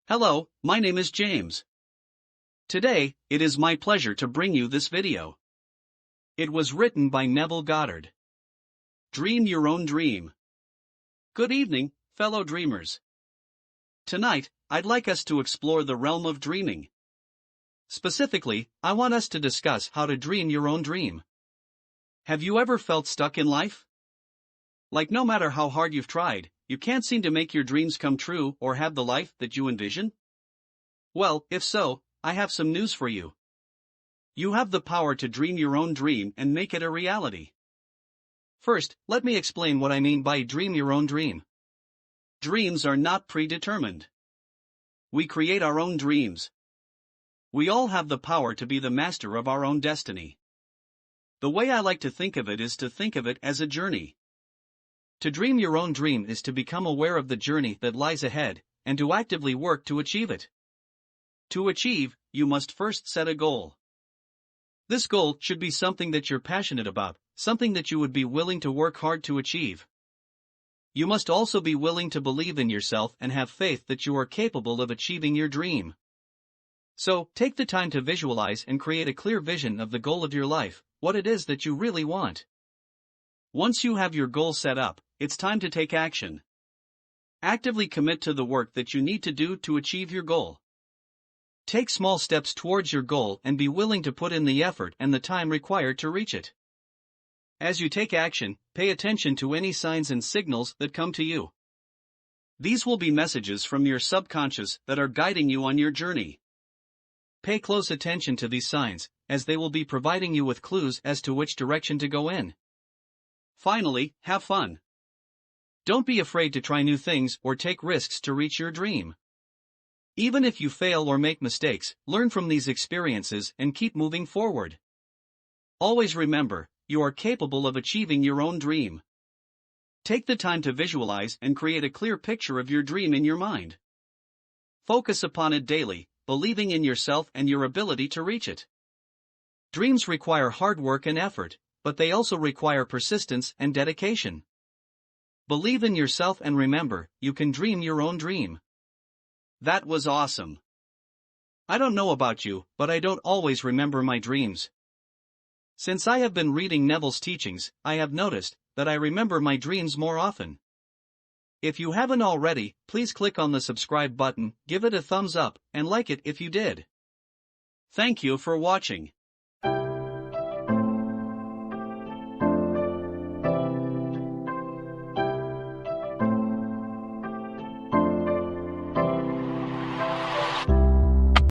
Hello, my name is James. Today, it is my pleasure to bring you this video. It was written by Neville Goddard. Dream your own dream. Good evening, fellow dreamers. Tonight, I'd like us to explore the realm of dreaming. Specifically, I want us to discuss how to dream your own dream. Have you ever felt stuck in life? Like no matter how hard you've tried, you can't seem to make your dreams come true or have the life that you envision? Well, if so, I have some news for you. You have the power to dream your own dream and make it a reality. First, let me explain what I mean by dream your own dream. Dreams are not predetermined. We create our own dreams. We all have the power to be the master of our own destiny. The way I like to think of it is to think of it as a journey. To dream your own dream is to become aware of the journey that lies ahead, and to actively work to achieve it. To achieve, you must first set a goal. This goal should be something that you're passionate about, something that you would be willing to work hard to achieve. You must also be willing to believe in yourself and have faith that you are capable of achieving your dream. So, take the time to visualize and create a clear vision of the goal of your life, what it is that you really want. Once you have your goal set up, it's time to take action. Actively commit to the work that you need to do to achieve your goal. Take small steps towards your goal and be willing to put in the effort and the time required to reach it. As you take action, pay attention to any signs and signals that come to you. These will be messages from your subconscious that are guiding you on your journey. Pay close attention to these signs, as they will be providing you with clues as to which direction to go in. Finally, have fun. Don't be afraid to try new things or take risks to reach your dream. Even if you fail or make mistakes, learn from these experiences and keep moving forward. Always remember, you are capable of achieving your own dream. Take the time to visualize and create a clear picture of your dream in your mind. Focus upon it daily, believing in yourself and your ability to reach it. Dreams require hard work and effort, but they also require persistence and dedication. Believe in yourself and remember, you can dream your own dream. That was awesome. I don't know about you, but I don't always remember my dreams. Since I have been reading Neville's teachings, I have noticed that I remember my dreams more often. If you haven't already, please click on the subscribe button, give it a thumbs up, and like it if you did. Thank you for watching.